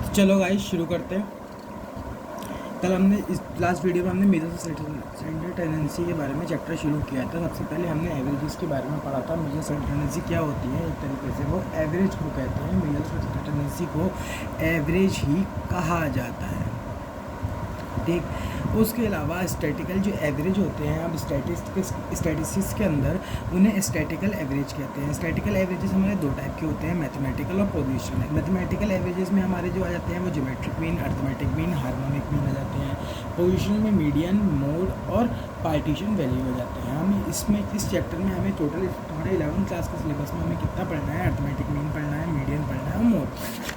चलो गाइस शुरू करते हैं। कल हमने इस लास्ट वीडियो में हमने मेजर सेंटर टेंडेंसी के बारे में चैप्टर शुरू किया था। सबसे पहले हमने एवरेजेस के बारे में पढ़ा था। मेजर सेंटर टेंडेंसी क्या होती है, एक तरीके से वो एवरेज को कहते हैं। मेजर सेंटर टेंडेंसी को एवरेज ही कहा जाता है, ठीक। उसके अलावा स्टैटिकल जो एवरेज होते हैं, अब स्टैटिस्टिक्स के अंदर उन्हें स्टैटिकल एवरेज कहते हैं। स्टैटिकल एवरेजेस हमारे दो टाइप के होते हैं, मैथमेटिकल और पोजिशनल। मैथमेटिकल एवरेजेस में हमारे जो आ जाते हैं वो geometric mean, arithmetic mean, harmonic mean आ जाते हैं। पोजिशनल में मीडियन, मोड और पार्टीशन वैल्यू हो जाते हैं। हम इसमें इस चैप्टर में हमें टोटल हमारे 11वीं क्लास के सिलेबस में हमें कितना पढ़ना है, अर्थमेटिक मीन पढ़ना है, मीडियन पढ़ना है और मोड पढ़ना है।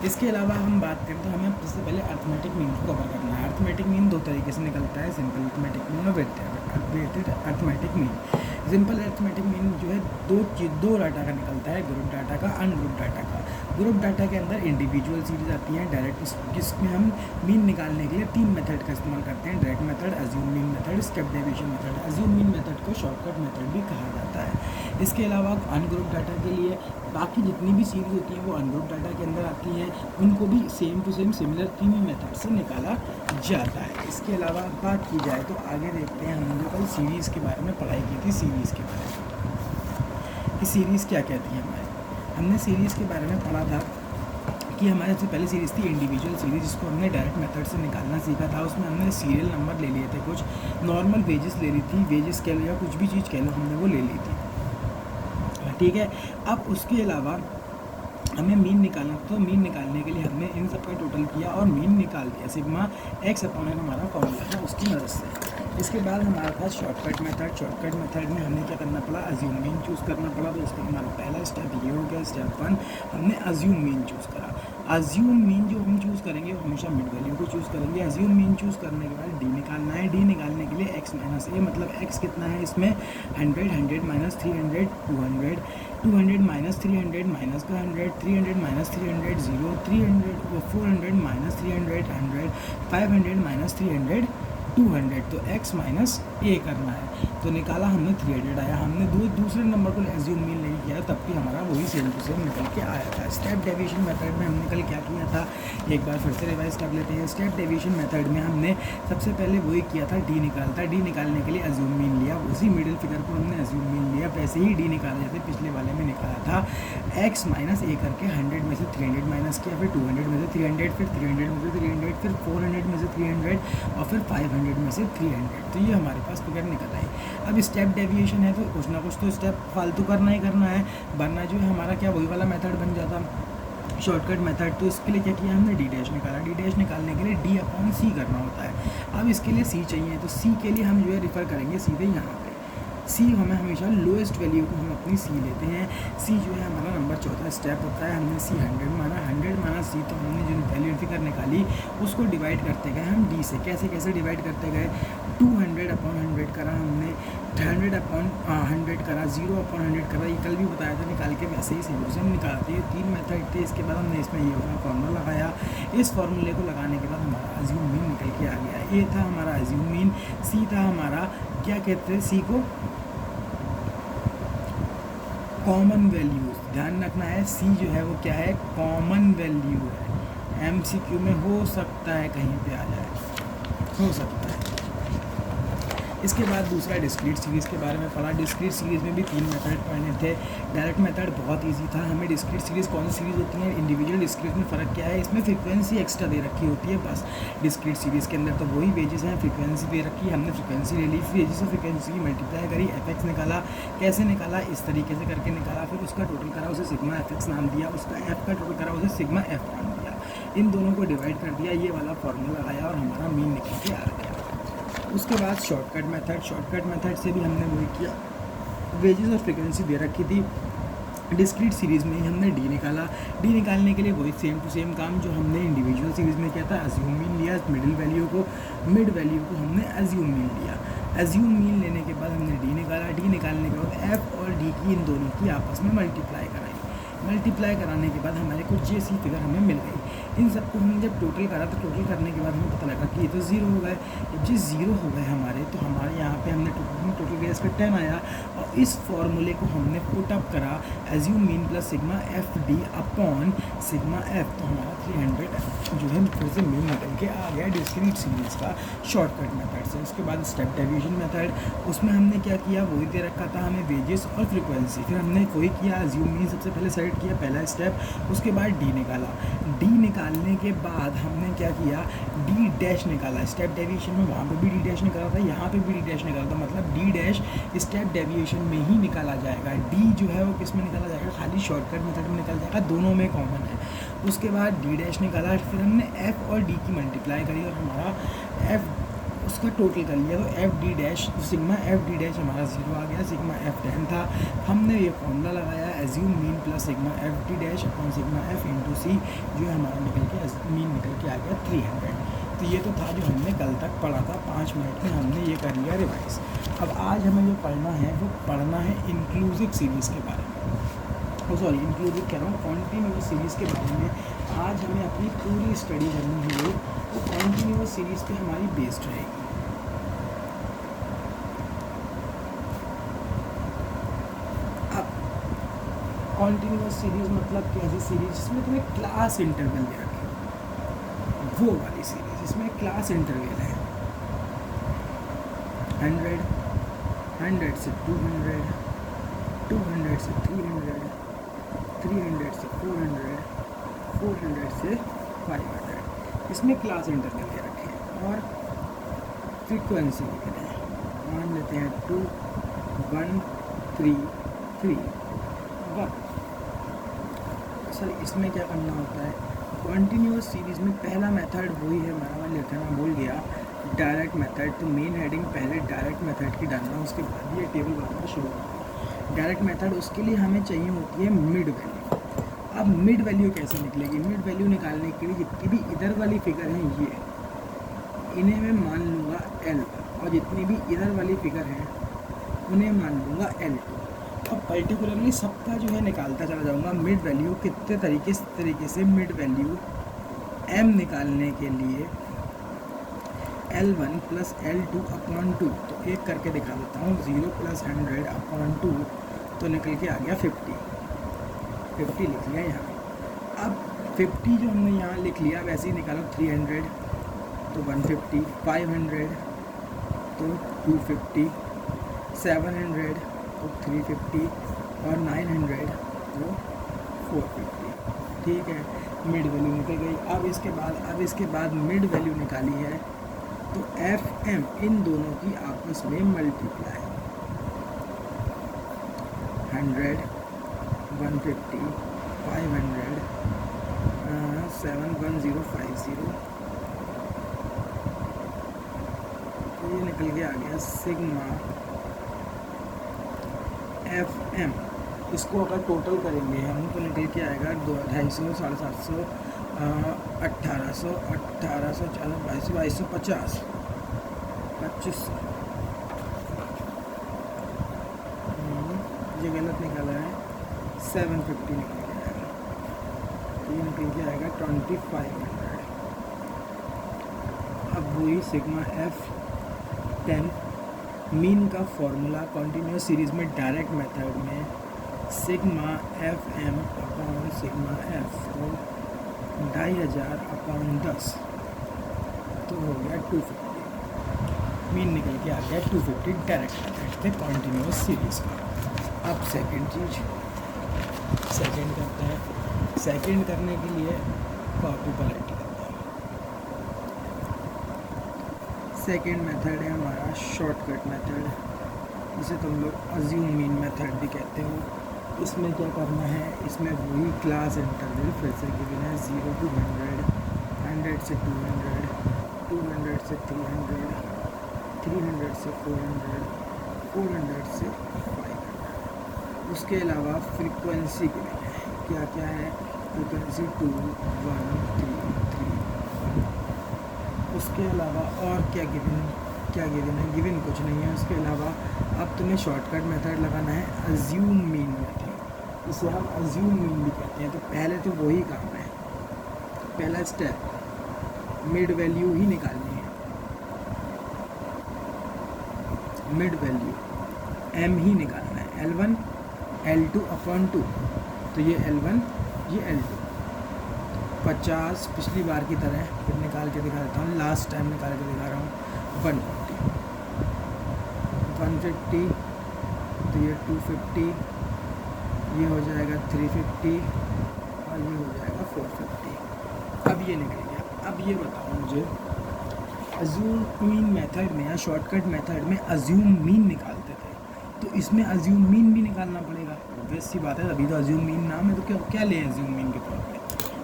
इसके अलावा हम बात करें तो हमें सबसे पहले अर्थमेटिक मीन को कवर करना है। अर्थमेटिक मीन दो तरीके से निकलता है, सिंपल अर्थमेटिक मीन और weighted arithmetic mean. Simple arithmetic mean जो है दो डाटा का निकलता है, ग्रुप डाटा का, अनग्रुप डाटा का। ग्रुप डाटा के अंदर इंडिविजुअल सीरीज आती हैं डायरेक्ट, जिसमें हम मीन निकालने के लिए 3 मेथड का इस्तेमाल करते हैं, direct method, assume mean method, step deviation method. Assume mean method को शॉर्टकट मेथड भी कहा जाता है। इसके अलावा अनग्रुप डाटा के लिए बाकी जितनी भी सीरीज होती हैं वो अनग्रुप डाटा के अंदर आती हैं, उनको भी same to same similar 3 method से निकाला जाता है। इसके अलावा बात की जाए तो आगे देखते हैं, हमने कल सीरीज़ के बारे में पढ़ाई की थी। सीरीज़ के बारे में कि सीरीज़ क्या कहती है हमने सीरीज़ के बारे में पढ़ा था कि हमारे सबसे पहले सीरीज़ थी इंडिविजुअल सीरीज, जिसको हमने डायरेक्ट मेथड से निकालना सीखा था। उसमें हमने सीरियल नंबर ले लिए थे, कुछ नॉर्मल वेजेस ले ली थी, वेजेस कह लो या कुछ भी चीज़ कह लो, हमने वो ले ली थी, ठीक है। अब उसके अलावा हमें मीन निकालना, तो मीन निकालने के लिए हमने इन सब का टोटल किया और मीन निकाल दिया। सिग्मा एक्स अपॉन एन हमारा फॉर्मूला था, उसकी मदद से। इसके बाद हमारा था शॉर्टकट मेथड। शॉर्टकट मेथड में हमें क्या करना पड़ा, अज्यूम मीन चूज़ करना पड़ा। तो उसका हमारा पहला स्टेप ये हो गया, स्टेप 1 हमने अज्यूम मीन चूज़ करा। अज्यूम मीन जो हम चूज़ करेंगे वो हमेशा मिड वैल्यू को चूज़ करेंगे। अज्यूम मीन चूज़ करने के बाद डी निकालना है। डी निकालने के लिए एक्स माइनस ए, मतलब एक्स कितना है इसमें 100, 100 माइनस 300, 200, 200 माइनस 300 माइनस का 100, 300 माइनस 300 0, 300 400 माइनस 300 100, 500 माइनस 300 200। तो x माइनस ए करना है, तो निकाला हमने 300 आया। हमने दूसरे नंबर को एज्यूम मीन नहीं किया, तब भी हमारा वही सेम टू सेम निकल के आया था। स्टेप डेविएशन मेथड में हमने कल क्या किया था, एक बार फिर से रिवाइज कर लेते हैं। स्टेप डेविएशन मेथड में हमने सबसे पहले वही किया था, डी निकालता। डी निकालने के लिए अज्यूम मीन लिया, उसी मिडिल फिगर को हमने अज्यूम मीन लिया, वैसे ही डी निकाला जैसे पिछले वाले में निकाला था। x माइनस ए करके 100 में से 300 माइनस किया, फिर 200 में से 300, फिर 300 में से 300, फिर 400 में से 300 और फिर 500 में से 300। तो ये हमारे पास फिगर निकल आई। अब स्टेप डेविएशन है तो कुछ ना कुछ तो स्टेप फालतू करना ही करना है, वरना जो है हमारा क्या वही वाला मेथड बन जाता, शॉर्टकट मेथड। तो इसके लिए क्या किया हमने, डी डैश निकाला। डी डैश निकालने के लिए डी अपॉन सी करना होता है। अब इसके लिए सी चाहिए, तो सी के लिए हम जो है रिफ़र करेंगे सीधे यहाँ पे। सी हमें हमेशा लोएस्ट वैल्यू को हम अपनी सी लेते हैं। सी जो है हमारा नंबर चौथा स्टेप होता है। हमने सी 100 माना, 100 माना सी, तो हमने जो वैल्यू फिगर निकाली उसको डिवाइड करते गए हम डी से। कैसे कैसे डिवाइड करते गए, 200 अपॉन 100 करा हमने, 100 अपॉन 100 करा, 0 अपॉन 100 करा। ये कल भी बताया था निकाल के, वैसे ही सिम्बल निकालते हैं। 3 मेथड थे। इसके बाद हमने इसमें ये वाला फॉर्मूला लगाया। इस फॉर्मूले को लगाने के बाद हमारा अज्यूम मीन निकल के आ गया। ये था हमारा अज्यूम मीन। सी था हमारा, क्या कहते हैं सी को, कॉमन वैल्यूज। ध्यान रखना है, सी जो है वो क्या है, कॉमन वैल्यू है। MCQ में हो सकता है कहीं पे आ जाए, हो सकता है। इसके बाद दूसरा डिस्क्रीट सीरीज़ के बारे में पढ़ा। डिस्क्रीट सीरीज़ में भी 3 मेथड पढ़ने थे। डायरेक्ट मेथड बहुत इजी था हमें। डिस्क्रीट सीरीज़ कौन सी सीरीज़ होती है, इंडिविजुअल डिस्क्रीट में फ़र्क क्या है, इसमें फ्रीक्वेंसी एक्स्ट्रा दे रखी होती है बस। डिस्क्रीट सीरीज़ के अंदर तो वही वेजेस हैं, फ्रीक्वेंसी दे रखी है, हमने फ्रीक्वेंसी ले ली, वेजेस और फ्रीक्वेंसी की मल्टीप्लाई करी, एफ निकाला। कैसे निकाला, इस तरीके से करके निकाला। फिर उसका टोटल करा, उसे सिग्मा एफ नाम दिया। उसका एफ का टोटल करा, उसे सिग्मा एफ नाम दिया। इन दोनों को डिवाइड कर दिया, ये वाला फॉर्मूला आया और हमारा मीन निकल के आ गया। उसके बाद शॉर्टकट मेथड। शॉर्टकट मेथड से भी हमने वही किया, वेजेस और फ्रीक्वेंसी दे रखी थी। डिस्क्रीट सीरीज़ में ही हमने डी निकाला। डी निकालने के लिए वही सेम टू सेम काम जो हमने इंडिविजुअल सीरीज़ में किया था। अज्यूम मीन लिया, मिडिल वैल्यू को, मिड वैल्यू को हमने अज्यूम मीन लिया। अज्यूम मीन लेने के बाद हमने डी निकाला। डी निकालने के बाद एफ और डी की, इन दोनों की आपस में मल्टीप्लाई कराई। मल्टीप्लाई कराने के बाद हमारे को जैसी फिगर हमें मिल गई। इन सबको हमने जब टोटल करा तो टोटल करने के बाद हमें पता लगा कि ये तो 0 हो गए। जब जी 0 हो गए हमारे, तो हमारे यहाँ पे हमने टोटल गया, इसका 10 आया। और इस फॉर्मूले को हमने पुटअप करा, assume mean plus sigma F D upon sigma F, तो हमारा 300 जो है फिर से मीन निकल के आ गया डिस्क्रीट सीरीज़ का शॉर्टकट मेथड से। उसके बाद स्टेप डेविएशन मेथड, उसमें हमने क्या किया, वही दे रखा था हमें वेजेस और फ्रीक्वेंसी, फिर हमने वही किया अज्यूम मीन सबसे पहले सेलेक्ट किया पहला स्टेप, उसके बाद डी निकाला। डी निकालने के बाद हमने क्या किया, डी डैश निकाला। स्टेप डेविएशन में वहाँ पे भी डी डैश निकाला था, यहाँ पे भी डी डैश निकाला था, मतलब डी डैश स्टेप डेविएशन में ही निकाला जाएगा। डी जो है वो किस में निकाला जाएगा, खाली शॉर्टकट मेथड में निकल जाएगा, दोनों में कॉमन है। उसके बाद डी डैश निकाला, फिर हमने एफ और डी की मल्टीप्लाई करी और हमारा एफ उसका टोटल कर लिया, तो F D dash sigma F D dash हमारा 0 आ गया, सिग्मा एफ 10 था। हमने ये फॉर्मूला लगाया assume mean plus sigma F D dash upon sigma F into C, जो है हमारा निकल के मीन निकल के आ गया 300। तो ये तो था जो हमने कल तक पढ़ा था, 5 मिनट में हमने ये कर लिया रिवाइज। अब आज हमें जो पढ़ना है वो पढ़ना है इंक्लूसिव सीरीज़ के बारे में, सॉरी इंक्लूसिव कह रहा हूँ, कॉन्टीन्यूअस सीरीज़ के बारे में आज हमें अपनी पूरी स्टडी करनी है। तो कॉन्टीन्यूअस सीरीज़ पे हमारी बेस्ड रहेगी। अब कॉन्टीन्यूअस सीरीज़ मतलब कैसी सीरीज जिसमें तुम्हें क्लास इंटरवल दे रखे, वो वाली सीरीज जिसमें क्लास इंटरवल है 100, 100 से 200, 200 से 300, 300 से 400, 400 से 500, इसमें क्लास इंटरवल दे रखे हैं। और फ्रीक्वेंसी लिखते हैं, मान लेते हैं 2 1 3 3 1। सर इसमें क्या करना होता है, कॉन्टीन्यूअस सीरीज़ में पहला मेथड वही है, मैं लिखना भूल गया, डायरेक्ट मेथड। तो मेन हेडिंग पहले डायरेक्ट मेथड की डालना, उसके बाद ये टेबल बनाना शुरू करना। डायरेक्ट मेथड उसके लिए हमें चाहिए होती है मिड वैल्यू। अब मिड वैल्यू कैसे निकलेगी, मिड वैल्यू निकालने के लिए जितनी भी इधर वाली फिगर हैं ये, इन्हें मैं मान लूँगा L1, और जितनी भी इधर वाली फिगर हैं उन्हें मान लूँगा L2। अब पर्टिकुलरली सबका जो है निकालता चला जाऊँगा मिड वैल्यू कितने तरीके से मिड वैल्यू M निकालने के लिए L1 प्लस L2 अपॉन 2, तो एक करके दिखा देता हूँ, 0 प्लस 100 अपॉन 2, तो निकल के आ गया 50 लिख लिया यहाँ। अब 50 जो हमने यहाँ लिख लिया वैसे ही निकालो, 300 तो 150, 500 तो 250, 700 तो 350 और 900 तो 450। ठीक है, मिड वैल्यू निकल गई। अब इसके बाद मिड वैल्यू निकाली है तो एफ एम इन दोनों की आपस में मल्टीप्लाई, 100 150 500 71050, ये निकल के आ गया सिग्मा एफ एम। इसको अगर टोटल करेंगे हम तो निकल के आएगा 250, 750, 1800, 1800, 2200, 2250, 2500। ये गलत निकाला है, 750 निकल के आएगा, ये निकल के आएगा 2500। अब वही सिग्मा एफ 10 मीन का फॉर्मूला कॉन्टीन्यूअस सीरीज़ में डायरेक्ट मेथड में sigma F M upon sigma F, तो 2500 अपॉन 10 तो हो गया 250। मीन निकल के आ गया 250 डायरेक्ट मेथड से कॉन्टीन्यूअस सीरीज़ का। अब सेकंड चीज़, सेकंड करते हैं। सेकंड करने के लिए कॉपी पलट करते हैं। सेकंड मेथड है हमारा शॉर्टकट मेथड, जिसे तुम लोग अज्यूम मीन मेथड भी कहते हो। इसमें क्या करना है, इसमें वही क्लास इंटरवल फिर से गिवन है, 0 to 100, 100 से 200, 200 से 300, 300 से 400, 400 से 500। उसके अलावा फ्रीक्वेंसी गिवन है, क्या क्या है, फ्रीक्वेंसी 2 1 3 3 1। उसके अलावा और क्या गिवन है, गिवन कुछ नहीं है। उसके अलावा अब तुम्हें शॉर्टकट मेथड लगाना है अज्यूम मीन मेथड, इसे हम अज्यूम मीन भी कहते हैं। तो पहले तो वही काम है, पहला स्टेप मिड वैल्यू ही निकालनी है, मिड वैल्यू m ही निकालना है, L1 L2 अपॉन 2, तो ये L1 ये L2। 50 पिछली बार की तरह फिर निकाल के दिखा देता हूँ, लास्ट टाइम निकाल के दिखा रहा हूँ। 150 तो ये 250, ये हो जाएगा 350 और ये हो जाएगा 450। अब ये निकल गया। अब ये बताओ मुझे, अज्यूम मीन मेथड में या शॉर्टकट मेथड में अज्यूम मीन निकालते थे, तो इसमें अज्यूम मीन भी निकालना पड़ेगा, ऑब्वियस सी बात है, अभी तो अज्यूम मीन नाम है, तो क्या क्या लें अज्यूम मीन के तौर पे।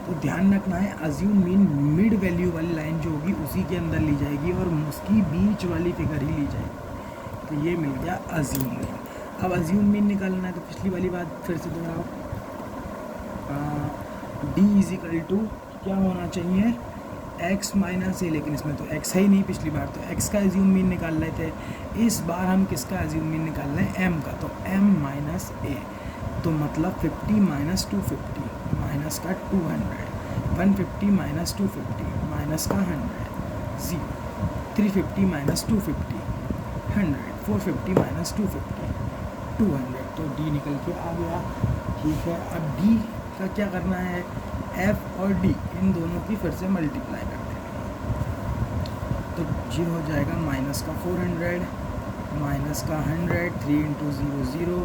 तो ध्यान रखना है, अज्यूम मीन मिड वैल्यू वाली लाइन जो होगी उसी के अंदर ली जाएगी और उसकी बीच वाली फिगर ही ली जाएगी। तो ये मिल गया अज्यूम मीन। अब अज्यूम मीन निकालना है तो पिछली वाली बात फिर से दोहराओ, डी इज इक्वल टू क्या होना चाहिए, x माइनस ए, लेकिन इसमें तो x है ही नहीं, पिछली बार तो x का अज्यूम मीन निकाल रहे थे, इस बार हम किसका अज्यूम मीन निकाल रहे हैं, m का, तो m माइनस ए, तो मतलब 50 माइनस 250 माइनस का 200, 150 माइनस 250 माइनस का 100, 0, 350 माइनस 250 100, 450 माइनस 250 200, तो d निकल के आ गया। ठीक है, अब d का क्या करना है, f और d इन दोनों की फिर से मल्टीप्लाई कर देंगे, तो ये हो जाएगा माइनस का 400 माइनस का 100, 3 इंटू 0 0,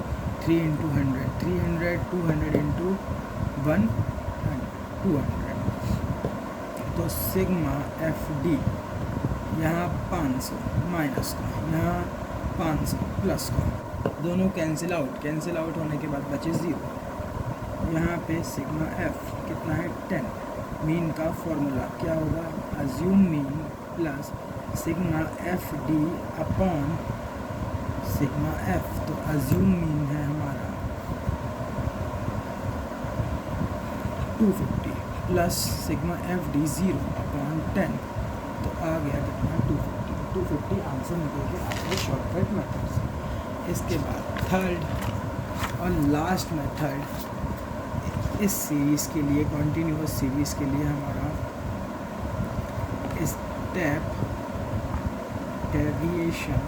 3 इंटू 100 300, 200 इंटू 1 200, तो सिग्मा एफ डी यहाँ 500 माइनस का, यहाँ 500 प्लस का, दोनों कैंसिल आउट होने के बाद बचे 0, यहाँ पे सिग्मा एफ कितना है 10, मीन का फॉर्मूला क्या होगा, assume mean plus sigma F D upon sigma F, तो अज्यूम मीन है हमारा 250 plus sigma F D 0 upon 10, तो आ गया कितना 250 आंसर निकल के आ गया शॉर्टकट मेथड से। इसके बाद थर्ड और लास्ट मेथड इस सीरीज़ के लिए, कॉन्टीन्यूअस सीरीज़ के लिए, हमारा स्टेप डेविएशन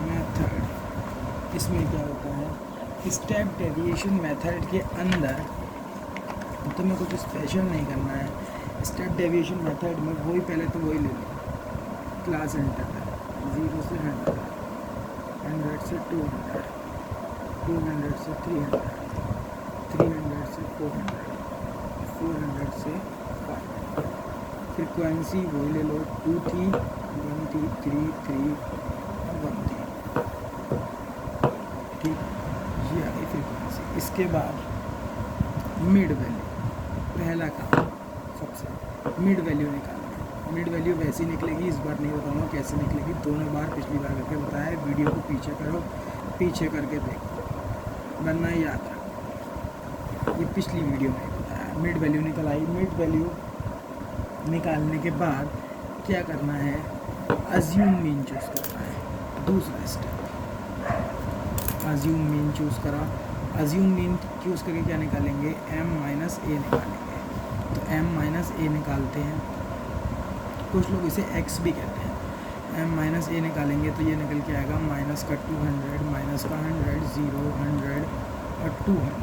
मेथड। इसमें क्या होता है, स्टेप डेविएशन मेथड के अंदर तुम्हें कुछ स्पेशल नहीं करना है। स्टेप डेविएशन मेथड में वही पहले तो वही ले लो, क्लास एंटर है 0 से 100, 100 से 200, 200 से 300, 300 से 400, 400 से 500, फ्रिक्वेंसी वही ले लो, 2 थी, 1 थी, 3 थी और 1 थी। ठीक, ये आ गई फ्रिक्वेंसी। इसके बाद मिड वैल्यू, पहला काम सबसे मिड वैल्यू निकालना है। मिड वैल्यू वैसी निकलेगी, इस बार नहीं बताऊँगा कैसे निकलेगी, दोनों बार पिछली बार करके बताया है, वीडियो को पीछे करो, पीछे करके देखो, वरना याद रखो, ये पिछली वीडियो में बताया। मिड वैल्यू निकल आई, मिड वैल्यू निकालने के बाद क्या करना है, अज्यूम मीन चूज़ करना है। दूसरा स्टेप, अज्यूम मीन चूज़ करा, अज्यूम मीन चूज़ करके क्या निकालेंगे, m माइनस ए निकालेंगे, तो m माइनस ए निकालते हैं, कुछ लोग इसे x भी कहते हैं। m माइनस ए निकालेंगे तो ये निकल के आएगा माइनस का 200 माइनस का 100, 0, 100 और 200।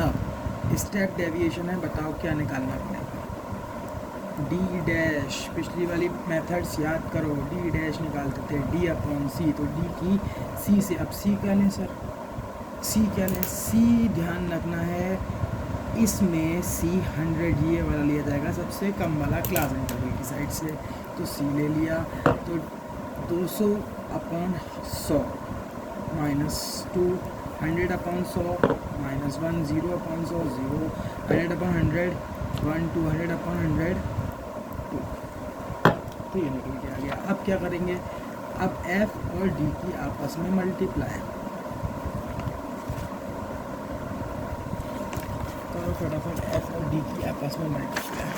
अब स्टेप डेविएशन है, बताओ क्या निकालना पड़ेगा, डी डैश, पिछली वाली मेथड्स याद करो, डी डैश निकालते थे डी अपॉन सी, तो डी की सी से, अब सी क्या लें सर, सी क्या लें, सी ध्यान रखना है इसमें सी 100 ये वाला लिया जाएगा, सबसे कम वाला क्लास इंटरवल की साइड से, तो सी ले लिया, तो 200 upon 100 minus 2, 100 upon 100 minus 1, 0 upon 100 0, 100 upon 100 1, 200 upon 100 2, तो ये निकल के आ गया। अब क्या करेंगे, अब f और d की आपस में मल्टीप्लाई करो, फटाफट f और d की आपस में मल्टीप्लाई,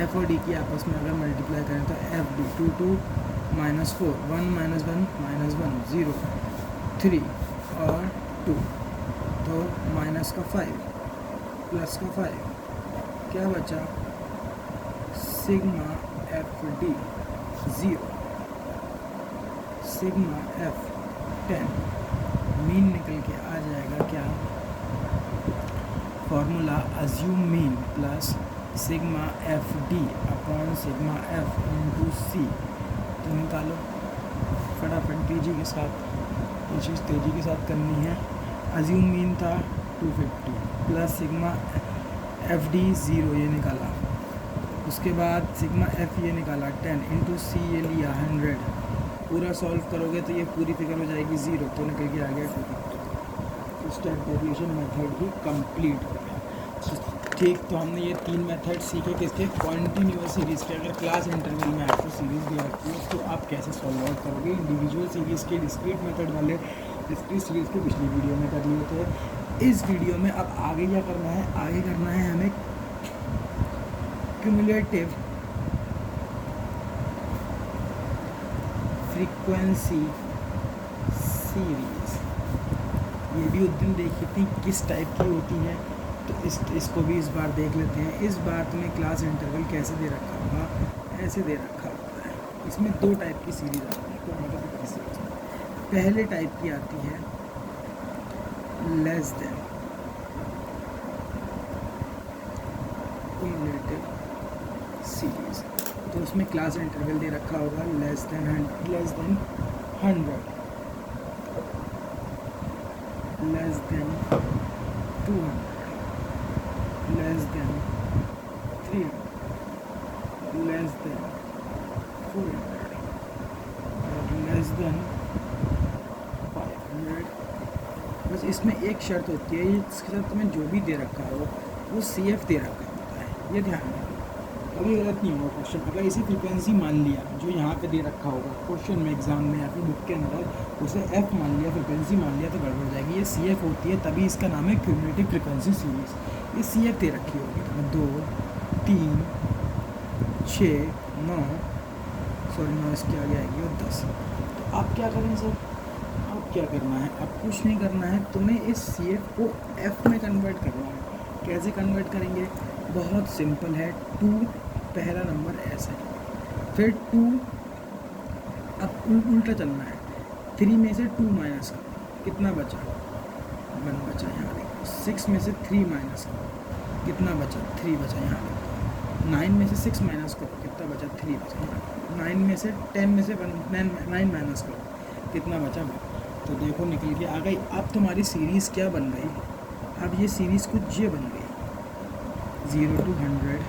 f और d की आपस में अगर मल्टीप्लाई करें तो f d 2 2 minus 4, 1 minus 1 minus 1, 0 3 और 2, तो माइनस का 5 प्लस का 5, क्या बचा, sigma F D 0, sigma F 10, mean निकल के आ जाएगा क्या formula assume mean plus sigma F D upon sigma F into C. तो निकालो फटाफट तेजी के साथ, ये चीज़ तेजी के साथ करनी है। अज्यूम मीन था 250 प्लस सिग्मा एफ डी 0 ये निकाला, उसके बाद सिग्मा एफ ये निकाला 10 इंटू सी ये लिया 100। पूरा सॉल्व करोगे तो ये पूरी फिगर हो जाएगी 0, तो निकल के आ गया 250। स्टेप डेविएशन मेथड ही कंप्लीट हो गया। ठीक, तो हमने ये 3 मेथड सीखे किसके, कॉन्टीन्यूअस सीरीज़ के। अगर क्लास इंटरवल में आपको सीरीज़ दे रखी है तो आप कैसे सॉल्व आउट करोगे। इंडिविजुअल सीरीज़ के डिस्क्रीट मेथड वाले डिस्क्रीट सीरीज़ के पिछली वीडियो में कर लिए थे। इस वीडियो में अब आगे क्या करना है, आगे करना है हमें क्यूमुलेटिव फ्रीक्वेंसी सीरीज़। ये भी उस दिन देखी थी किस टाइप की होती है, तो इसको भी इस बार देख लेते हैं। इस बार तुम्हें क्लास इंटरवल कैसे दे रखा होगा, ऐसे दे रखा होता है। इसमें 2 टाइप की सीरीज़ आती है, तो मतलब ऐसे पहले टाइप की आती है लेस देन क्यूमुलेटिव सीरीज़, तो उसमें क्लास इंटरवल दे रखा होगा less than 100, less than 200, less than 300, less than 400 और लेस देन 500। बस इसमें एक शर्त होती है, इसके साथ तुम्हें जो भी दे रखा हो वो CF दे रखा होता है, ये ध्यान रखना। कभी गलत नहीं होगा क्वेश्चन। अगर इसी फ्रीक्वेंसी मान लिया जो यहाँ पे दे रखा होगा क्वेश्चन में, एग्जाम में या फिर बुक के अंदर, उसे F मान लिया, फ्रीक्वेंसी मान लिया, तो गड़बड़ जाएगी। ये CF होती है, तभी इसका नाम है क्यूमुलेटिव फ्रीक्वेंसी सीरीज़। ये CF दे रखी होगी तुम्हें 2, 3, 6, 9, सॉरी 9 इसके आगे आएगी और 10। तो आप क्या करें सर, अब क्या करना है, अब कुछ नहीं करना है, तुम्हें इस CF को F में कन्वर्ट करना है। कैसे कन्वर्ट करेंगे, बहुत सिंपल है। 2 पहला नंबर ऐसा है, फिर 2 अब उल्टा चलना है। 3 में से 2 माइनस करो, कितना बचा, 1 बचा यहाँ देखो। 6 में से 3 माइनस करो, कितना बचा, 3 बचा यहाँ देखो। 9 में से 6 माइनस करो, कितना बचा, 3 बचा यहाँ। 9 में से 10 में से 9 माइनस करो, कितना बचा, 1। तो देखो निकल के आ गई। अब तुम्हारी सीरीज़ क्या बन गई, अब ये सीरीज़ कुछ ये बन गई 0 to 100,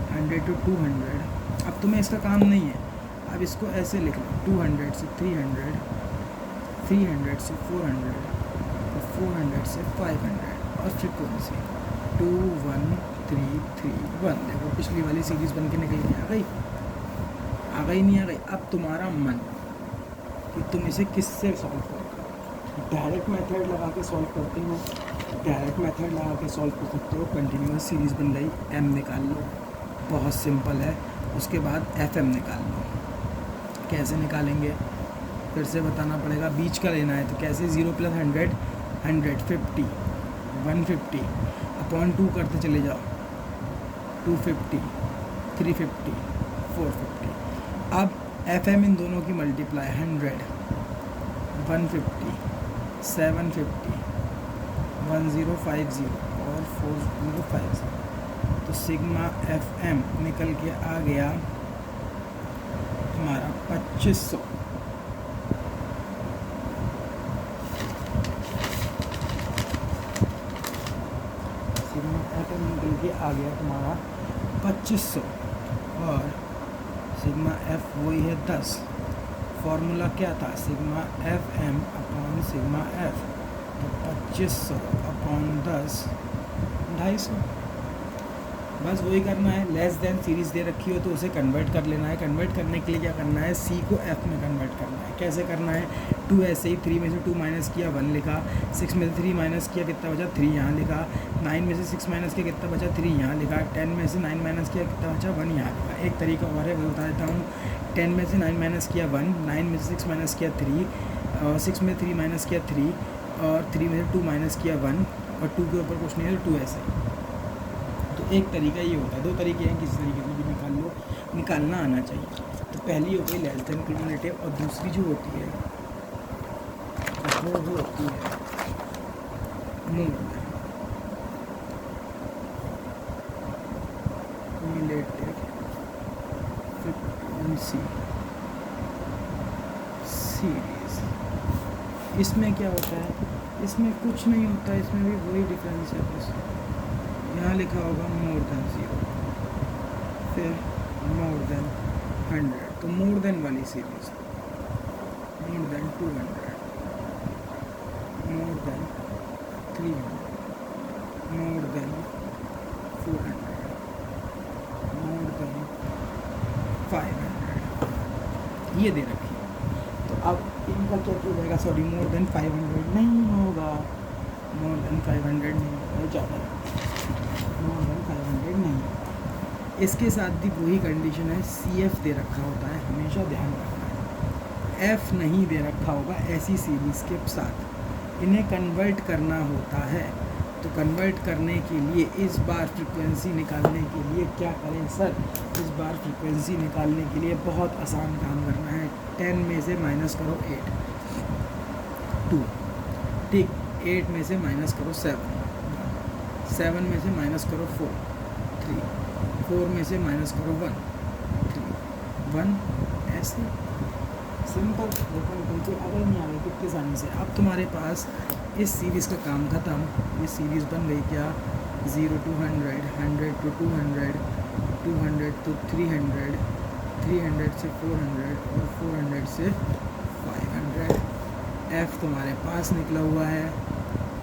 100 to 200। अब तुम्हें इसका काम नहीं है, अब इसको ऐसे लिख लो 200 से 300, 300 से 400 और 400 से 500 और फ्रीक्वेंसी 2 1 3 3 1। देखो पिछली वाली सीरीज़ बन के निकल के आ गई, नहीं आ गई। अब तुम्हारा मन कि तुम इसे किससे सॉल्व करोगे। डायरेक्ट मेथड लगा के सॉल्व करते हो, डायरेक्ट मेथड लगा के सॉल्व कर सकते हो। कंटिन्यूअस सीरीज़ बन गई, M निकाल लो, बहुत सिंपल है। उसके बाद FM निकाल लो। कैसे निकालेंगे फिर से बताना पड़ेगा, बीच का लेना है। तो कैसे, 0 + 100 150, 150 अपॉन 2 करते चले जाओ, 250, 350, 450। अब FM इन दोनों की मल्टीप्लाई 100, 150, 750, 1050 और 4050। तो सिग्मा FM निकल के आ गया हमारा 2500। सिग्मा FM निकल के आ गया तुम्हारा 2500 और सिग्मा F वही है 10। फॉर्मूला क्या था, sigma FM upon sigma F, तो 2500 अपॉन 10 250। बस वही करना है। लेस देन सीरीज़ दे रखी हो तो उसे कन्वर्ट कर लेना है। कन्वर्ट करने के लिए क्या करना है, C को F में कन्वर्ट करना है। कैसे करना है, 2 ऐसे ही, 3 में से 2 माइनस किया 1 लिखा, 6 में से 3 माइनस किया कितना बचा 3 यहाँ लिखा, 9 में से 6 माइनस किया कितना बचा 3 यहाँ लिखा, 10 में से 9 माइनस किया कितना बचा 1 यहाँ लिखा। एक तरीका और है वो बता देता हूँ। 10 में से 9 माइनस किया 1, 9 में से 6 माइनस किया 3, और 6 में 3 माइनस किया 3, और 3 में से 2 माइनस किया 1, और 2 के ऊपर कुछ नहीं है तो 2 ऐसे। तो एक तरीका ये होता है, 2 तरीके हैं, किसी तरीके से भी निकाल लो, निकालना आना चाहिए। तो पहली हो गई लेस देन क्यूमुलेटिव, और दूसरी जो होती है वो होती है मोर देन। फ्रीक्वेंसी सीरीज, इसमें क्या होता है, इसमें कुछ नहीं होता है, इसमें भी वही डिफरेंस है बस। यहाँ लिखा होगा मोर देन 0, फिर मोर देन 100, तो मोर देन वाली series, more than 200, more than 300, more than 400, more than 500, ये दे रखी है। तो अब इनका क्या किया जाएगा, सॉरी मोर देन 500 नहीं होगा, मोर देन 500 नहीं होगा, ज़्यादा मोर देन 500 नहीं होगा। इसके साथ भी वही कंडीशन है, CF दे रखा होता है, हमेशा ध्यान रखना है, F नहीं दे रखा होगा ऐसी सीरीज़ के साथ। इन्हें कन्वर्ट करना होता है, तो कन्वर्ट करने के लिए इस बार फ्रीक्वेंसी निकालने के लिए क्या करें सर, इस बार फ्रीक्वेंसी निकालने के लिए बहुत आसान काम करना है। 10 में से माइनस करो 8, 2, ठीक, 8 में से माइनस करो 7, 7 में से माइनस करो 4, 3, 4 में से माइनस करो 1, 3, 1, ऐसे सिंपल। देखो निकलते अगर नहीं आ रही कितनी आसानी से। अब तुम्हारे पास इस सीरीज़ का काम ख़त्म, ये सीरीज़ बन गई क्या, 0 to 100, 100 to 200, 200 to 300, 300 से 400 और 400 से 500। F तुम्हारे पास निकला हुआ है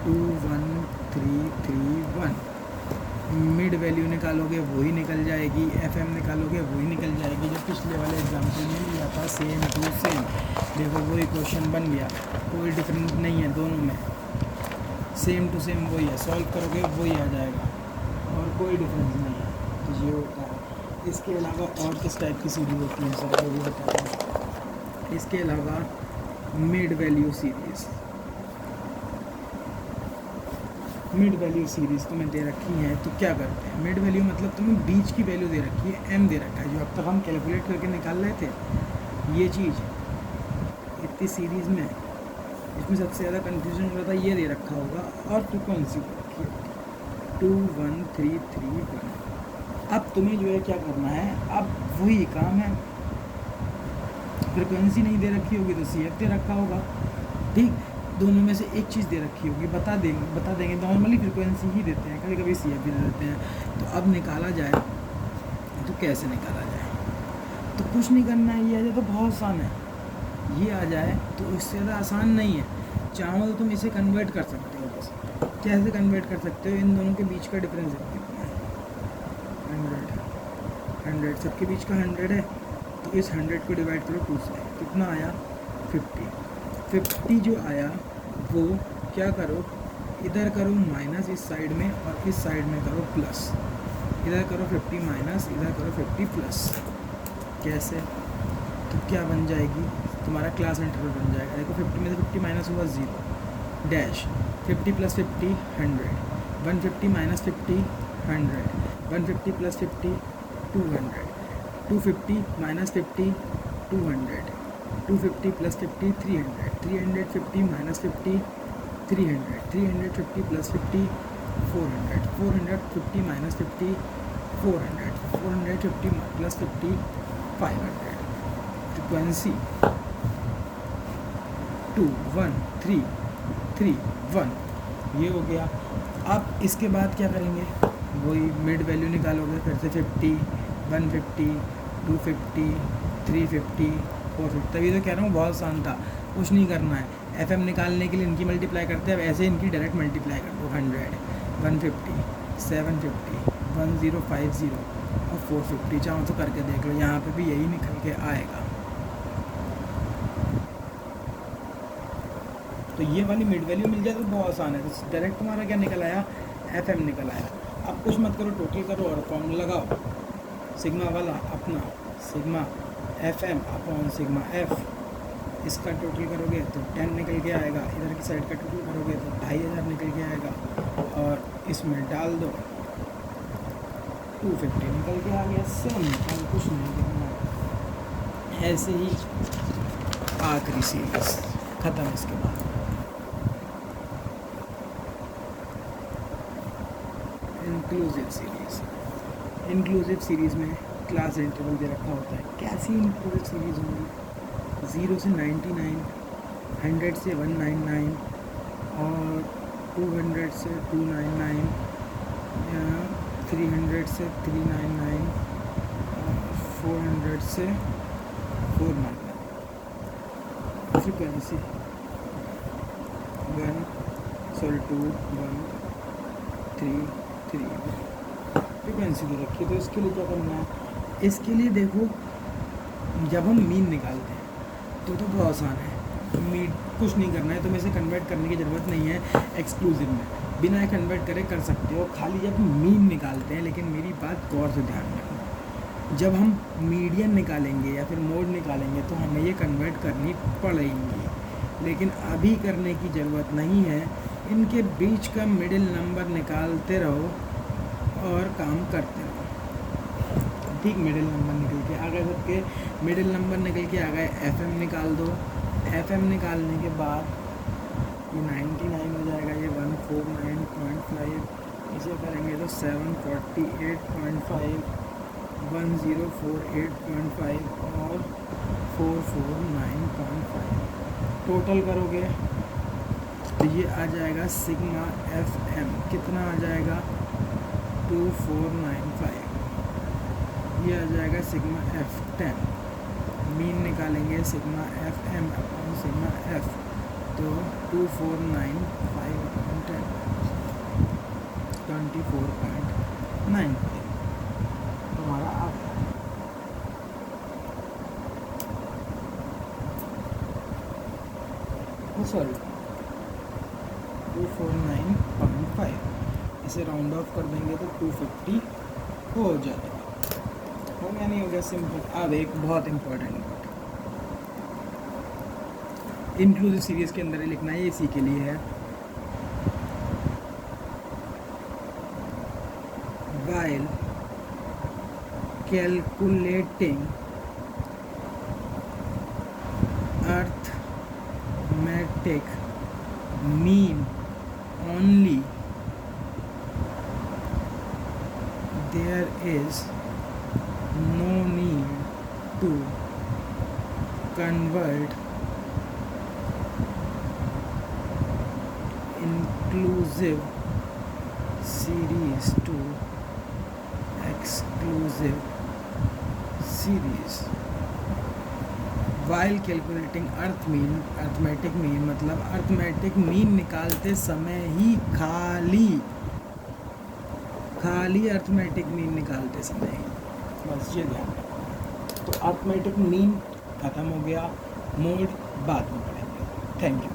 21331। मिड वैल्यू निकालोगे वही निकल जाएगी, FM निकालोगे वही निकल जाएगी जो पिछले वाले एग्जाम्पल में लिया था, सेम टू सेम। देखो वही क्वेश्चन बन गया, कोई डिफरेंस नहीं है दोनों में, सेम टू सेम वही है, सॉल्व करोगे वही आ जाएगा और कोई डिफरेंस नहीं है। तो ये होता है। इसके अलावा और किस टाइप की सीरीज होती है सर, वो भी बताता हूँ। इसके अलावा mid value series, mid value series तुम्हें दे रखी है तो क्या करते हैं, मिड वैल्यू मतलब तुम्हें बीच की वैल्यू दे रखी है, M दे रखा है, जो अब तक हम कैलकुलेट करके निकाल रहे थे, ये चीज़ इतनी सीरीज़ में इसमें सबसे ज़्यादा कन्फ्यूजन हो रहा था, ये दे रखा होगा और फ्रिक्वेंसी रखी होगी 21331। अब तुम्हें जो है क्या करना है, अब वही काम है, फ्रिक्वेंसी नहीं दे रखी होगी तो CF दे रखा होगा, ठीक, दोनों में से एक चीज़ दे रखी होगी, बता देंगे। नॉर्मली फ्रिक्वेंसी ही देते हैं, कभी कभी CF भी दे देते हैं। तो अब निकाला जाए तो कैसे निकाला जाए, तो कुछ नहीं करना है, ये आ जाए तो बहुत आसान है, ये आ जाए तो इससे ज़्यादा आसान नहीं है। चाहो तो तुम इसे कन्वर्ट कर सकते हो, बस कैसे कन्वर्ट कर सकते हो, इन दोनों के बीच का डिफरेंस कितना है, 100 सबके बीच का 100 है, तो इस 100 को डिवाइड करो 2 से, कितना आया 50 जो आया वो क्या करो, इधर करो माइनस इस साइड में और इस साइड में करो प्लस, इधर करो 50 माइनस, इधर करो 50 प्लस। कैसे, तो क्या बन जाएगी, तुम्हारा क्लास इंटरवल बन जाएगा। देखो 50 में से 50 माइनस हुआ 0 dash, 50 plus 50 100, 150 minus 50 100, 150 plus 50 200, 250 minus 50 200, 250 plus 50 300, 350 minus 50 300, 350 plus 50 400, 450 minus 50 400, 450 plus 50 500। Frequency 21331 ये हो गया। अब इसके बाद क्या करेंगे, वही मिड वैल्यू निकालोगे, फिर से 50 150 250 350 450। तभी तो कह रहा हूँ बहुत आसान था, कुछ नहीं करना है। FM निकालने के लिए इनकी मल्टीप्लाई करते हैं, अब ऐसे इनकी डायरेक्ट मल्टीप्लाई कर दो, 100 150 750 1050 और 450। चाहो तो करके देख लो, यहाँ पे भी यही निकल के आएगा। तो ये वाली मिड वैल्यू मिल जाए तो बहुत आसान है। तो डायरेक्ट तुम्हारा क्या निकल आया, FM निकल आया। अब कुछ मत करो, टोटल करो और फॉर्मूला लगाओ, सिग्मा वाला अपना sigma FM upon sigma F, इसका टोटल करोगे तो 10 निकल के आएगा, इधर की साइड का टोटल करोगे तो 2500 निकल के आएगा, और इसमें डाल दो 250 निकल के आ गया। सिंपल, कुछ नहीं करना, ऐसे ही आखिरी सीरीज ख़त्म। इसके बाद इंक्लूसिव सीरीज़ में क्लास इंटरवल दे रखा होता है। कैसी इंक्लूसिव सीरीज होंगी? 0 से 99, 100 से 199 और 200 से 299 या 300 से 399 और 400 से 499। फ्रिक्वेंसी 1 2 1 3 3 फ्रिक्वेंसी दे रखी है। तो इसके लिए क्या करना है? इसके लिए देखो, जब हम मीन निकालते हैं तो बहुत आसान है। मीन कुछ नहीं करना है, तुम्हें इसे कन्वर्ट करने की ज़रूरत नहीं है एक्सक्लूसिव में, बिना कन्वर्ट करे कर सकते हो। खाली जब मीन निकालते हैं, लेकिन मेरी बात गौर से ध्यान रखना, जब हम मीडियन निकालेंगे या फिर मोड निकालेंगे तो हमें ये कन्वर्ट करनी पड़ेगी, लेकिन अभी करने की ज़रूरत नहीं है। इनके बीच का मिडिल नंबर निकालते रहो और काम करते रहो। ठीक, मिडिल नंबर निकल के आ गए, सबके मिडिल नंबर निकल के आ गए। FM निकाल दो। FM निकालने के बाद ये 99 हो जाएगा, ये 149.5, इसे करेंगे तो 748.5, 1048.5 और 449.5 टोटल करोगे तो ये आ जाएगा सिग्मा FM। कितना आ जाएगा? 2495। ये आ जाएगा सिग्मा F10। मीन निकालेंगे sigma FM upon sigma F, तो 2495/10 24.95 हमारा आ गया। सॉरी 249.5, इसे राउंड ऑफ कर देंगे तो 250 हो जाएगा। हो गया? नहीं हो गया? सिंपल। अब एक बहुत इम्पोर्टेंट इंक्लूसिव सीरीज़ के अंदर ही लिखना है, इसी के लिए है। while calculating arithmetic mean only, there is no need to convert inclusive series to exclusive series. While calculating arithmetic mean मतलब arithmetic mean निकालते समय ही खाली arithmetic mean निकालते समय ही, बस ये ध्यान रखना। तो arithmetic mean खत्म हो गया, मोड बाद में पढ़ेंगे। Thank you.